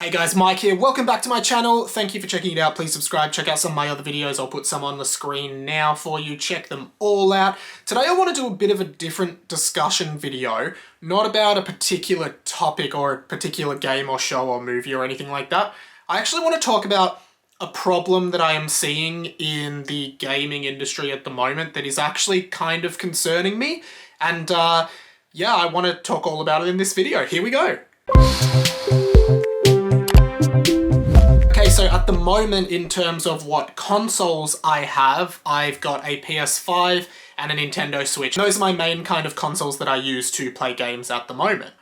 Hey guys, Mike here. Welcome back to my channel. Thank you for checking it out. Please subscribe, check out some of my other videos. I'll put some on the screen now for you. Check them all out. Today I want to do a bit of a different discussion video, not about a particular topic or a particular game or show or movie or anything like that. I actually want to talk about a problem that I am seeing in the gaming industry at the moment that is actually kind of concerning me. And yeah, I want to talk all about it in this video. Here we go. Okay, so at the moment, in terms of what consoles I have, I've got a PS5 and a Nintendo Switch. Those are my main kind of consoles that I use to play games at the moment.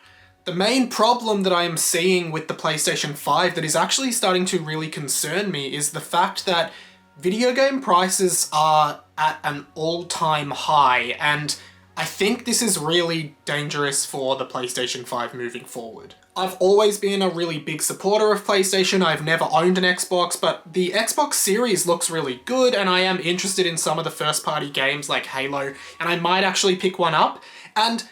The main problem that I am seeing with the PlayStation 5 that is actually starting to really concern me is the fact that video game prices are at an all-time high, and I think this is really dangerous for the PlayStation 5 moving forward. I've always been a really big supporter of PlayStation. I've never owned an Xbox, but the Xbox Series looks really good, and I am interested in some of the first-party games like Halo, and I might actually pick one up. And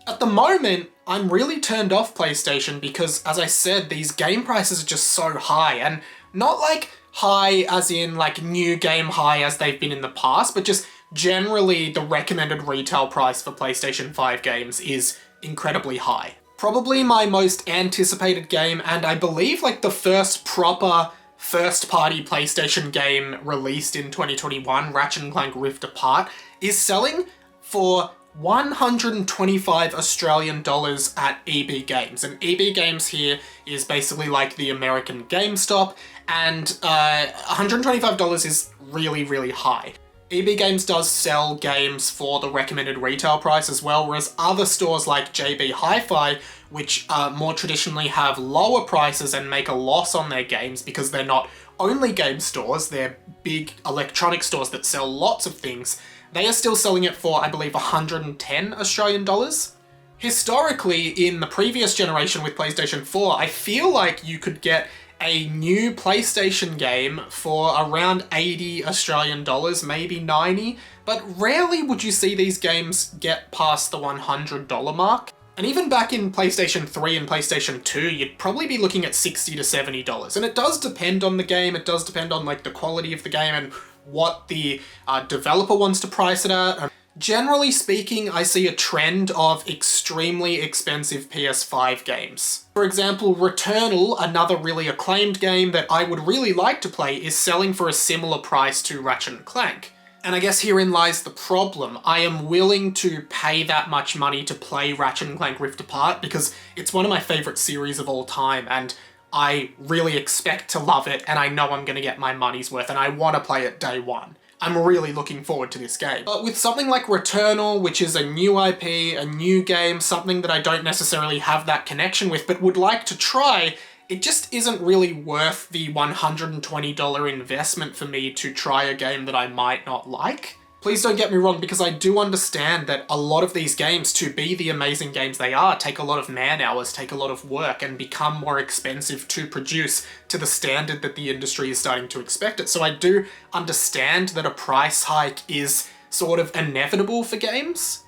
at the moment, I'm really turned off PlayStation because, as I said, these game prices are just so high, and not like high as in like new game high as they've been in the past, but just generally the recommended retail price for PlayStation 5 games is incredibly high. Probably my most anticipated game, and I believe like the first proper first-party PlayStation game released in 2021, Ratchet Clank Rift Apart, is selling for 125 Australian dollars at EB Games. And EB Games here is basically like the American GameStop, and $125 is really, really high. EB Games does sell games for the recommended retail price as well, whereas other stores like JB Hi-Fi, which more traditionally have lower prices and make a loss on their games because they're not only game stores, they're big electronic stores that sell lots of things, they are still selling it for, I believe, 110 Australian dollars. Historically, in the previous generation with PlayStation 4, I feel like you could get a new PlayStation game for around 80 Australian dollars, maybe 90, but rarely would you see these games get past the $100 mark. And even back in PlayStation 3 and PlayStation 2, you'd probably be looking at $60 to $70. And it does depend on the game, it does depend on like the quality of the game and what the developer wants to price it at. Generally speaking, I see a trend of extremely expensive PS5 games. For example, Returnal, another really acclaimed game that I would really like to play, is selling for a similar price to Ratchet Clank. And I guess herein lies the problem. I am willing to pay that much money to play Ratchet Clank Rift Apart because it's one of my favourite series of all time, and I really expect to love it, and I know I'm going to get my money's worth, and I want to play it day one. I'm really looking forward to this game. But with something like Returnal, which is a new IP, a new game, something that I don't necessarily have that connection with but would like to try, it just isn't really worth the $120 investment for me to try a game that I might not like. Please don't get me wrong, because I do understand that a lot of these games, to be the amazing games they are, take a lot of man hours, take a lot of work, and become more expensive to produce to the standard that the industry is starting to expect it. So I do understand that a price hike is sort of inevitable for games.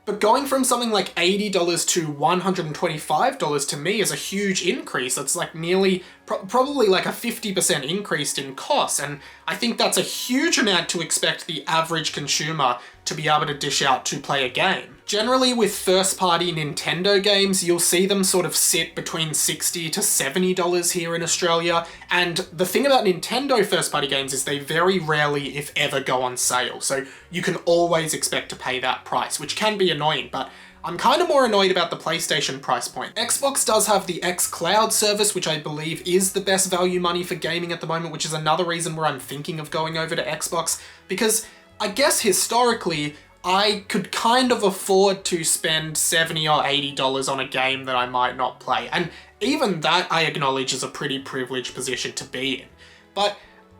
But going from something like $80 to $125 to me is a huge increase. It's like nearly, probably like a 50% increase in costs, and I think that's a huge amount to expect the average consumer to be able to dish out to play a game. Generally with first-party Nintendo games, you'll see them sort of sit between $60 to $70 here in Australia, and the thing about Nintendo first-party games is they very rarely, if ever, go on sale, so you can always expect to pay that price, which can be annoying, but I'm kind of more annoyed about the PlayStation price point. Xbox does have the xCloud service, which I believe is the best value money for gaming at the moment, which is another reason where I'm thinking of going over to Xbox, because I guess historically, I could kind of afford to spend $70 or $80 on a game that I might not play. And even that, I acknowledge, is a pretty privileged position to be in. But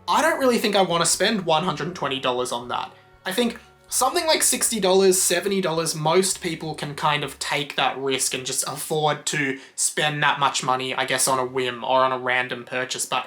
I don't really think I want to spend $120 on that. I think something like $60, $70, most people can kind of take that risk and just afford to spend that much money, I guess, on a whim or on a random purchase. But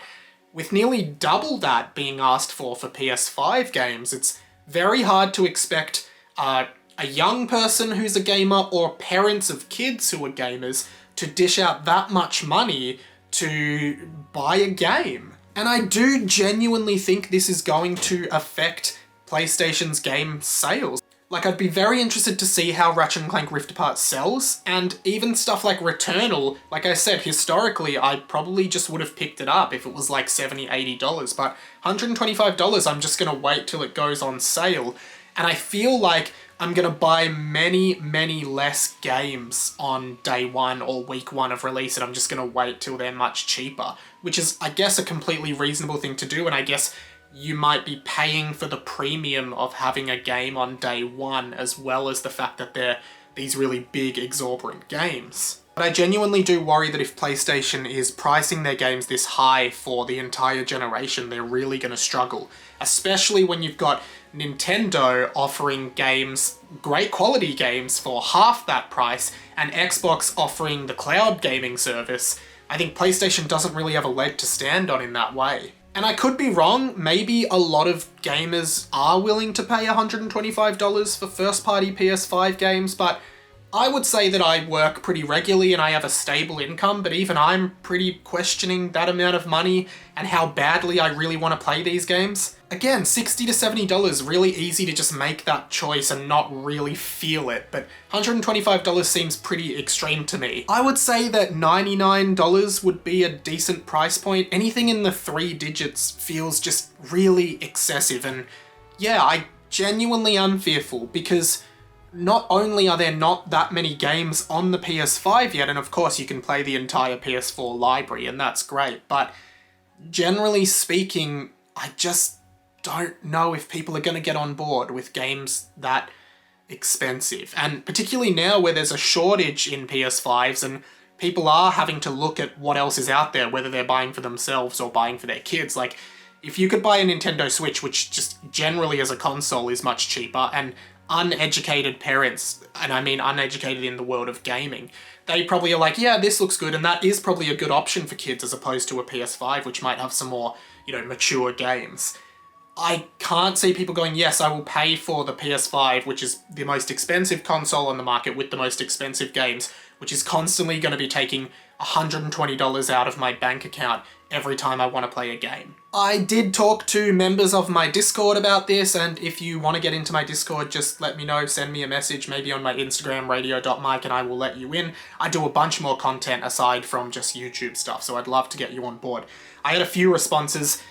with nearly double that being asked for PS5 games, it's very hard to expect a young person who's a gamer or parents of kids who are gamers to dish out that much money to buy a game. And I do genuinely think this is going to affect PlayStation's game sales. Like, I'd be very interested to see how Ratchet Clank Rift Apart sells, and even stuff like Returnal, like I said, historically, I probably just would have picked it up if it was like $70, $80, but $125, I'm just gonna wait till it goes on sale. And I feel like I'm gonna buy many, many less games on day one or week one of release, and I'm just gonna wait till they're much cheaper, which is, I guess, a completely reasonable thing to do, and I guess you might be paying for the premium of having a game on day one, as well as the fact that they're these really big, exorbitant games. But I genuinely do worry that if PlayStation is pricing their games this high for the entire generation, they're really going to struggle. Especially when you've got Nintendo offering games, great quality games, for half that price, and Xbox offering the cloud gaming service. I think PlayStation doesn't really have a leg to stand on in that way. And I could be wrong, maybe a lot of gamers are willing to pay $125 for first-party PS5 games, but I would say that I work pretty regularly and I have a stable income, but even I'm pretty questioning that amount of money and how badly I really want to play these games. Again, $60 to $70, really easy to just make that choice and not really feel it, but $125 seems pretty extreme to me. I would say that $99 would be a decent price point. Anything in the 3 digits feels just really excessive, and yeah, I genuinely am fearful because not only are there not that many games on the PS5 yet, and of course you can play the entire PS4 library, and that's great, but generally speaking, I just don't know if people are going to get on board with games that expensive. And particularly now where there's a shortage in PS5s and people are having to look at what else is out there, whether they're buying for themselves or buying for their kids. Like, if you could buy a Nintendo Switch, which just generally as a console is much cheaper, and uneducated parents, and I mean uneducated in the world of gaming, they probably are like, yeah, this looks good, and that is probably a good option for kids as opposed to a PS5, which might have some more, mature games. I can't see people going, yes, I will pay for the PS5, which is the most expensive console on the market with the most expensive games, which is constantly going to be taking $120 out of my bank account every time I want to play a game. I did talk to members of my Discord about this, and if you want to get into my Discord, just let me know, send me a message, maybe on my Instagram, radio.mike, and I will let you in. I do a bunch more content aside from just YouTube stuff, so I'd love to get you on board. I had a few responses.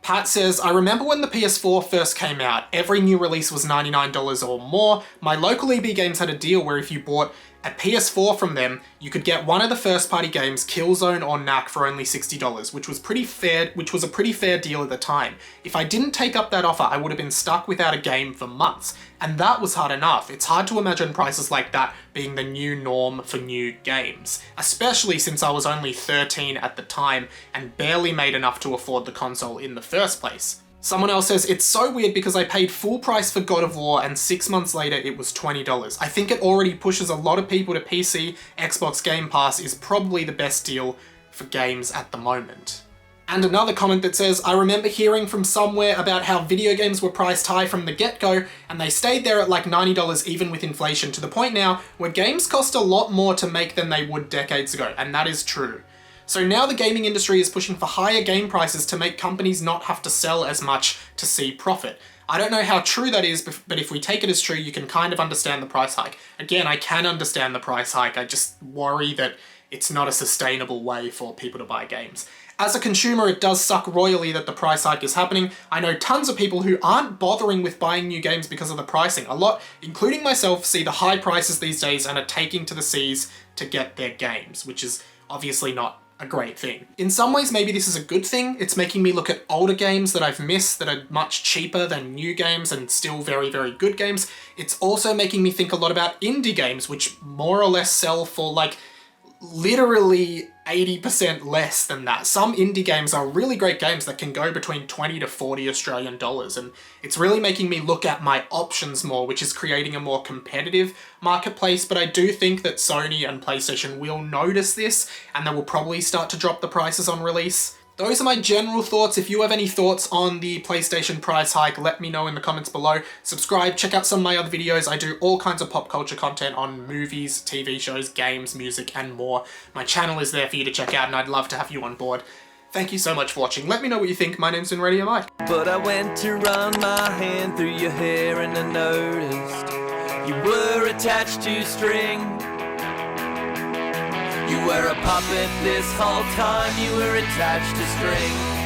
Pat says, I remember when the PS4 first came out, every new release was $99 or more. My local EB Games had a deal where if you bought a PS4 from them, you could get one of the first-party games, Killzone or Knack, for only $60, which was a pretty fair deal at the time. If I didn't take up that offer, I would have been stuck without a game for months, and that was hard enough. It's hard to imagine prices like that being the new norm for new games, especially since I was only 13 at the time and barely made enough to afford the console in the first place. Someone else says, it's so weird because I paid full price for God of War and 6 months later it was $20. I think it already pushes a lot of people to PC. Xbox Game Pass is probably the best deal for games at the moment. And another comment that says, I remember hearing from somewhere about how video games were priced high from the get-go, and they stayed there at like $90 even with inflation, to the point now where games cost a lot more to make than they would decades ago, and that is true. So now the gaming industry is pushing for higher game prices to make companies not have to sell as much to see profit. I don't know how true that is, but if we take it as true, you can kind of understand the price hike. Again, I can understand the price hike, I just worry that it's not a sustainable way for people to buy games. As a consumer, it does suck royally that the price hike is happening. I know tons of people who aren't bothering with buying new games because of the pricing. A lot, including myself, see the high prices these days and are taking to the seas to get their games, which is obviously not a great thing. In some ways, maybe this is a good thing. It's making me look at older games that I've missed that are much cheaper than new games and still very, very good games. It's also making me think a lot about indie games, which more or less sell for like literally 80% less than that. Some indie games are really great games that can go between 20 to 40 Australian dollars, and it's really making me look at my options more, which is creating a more competitive marketplace. But I do think that Sony and PlayStation will notice this, and they will probably start to drop the prices on release. Those are my general thoughts. If you have any thoughts on the PlayStation price hike, let me know in the comments below. Subscribe, check out some of my other videos. I do all kinds of pop culture content on movies, TV shows, games, music, and more. My channel is there for you to check out, and I'd love to have you on board. Thank you so much for watching. Let me know what you think. My name's been Radio Mike. But I went to run my hand through your hair and I noticed you were attached to string. You were a puppet this whole time, you were attached to string.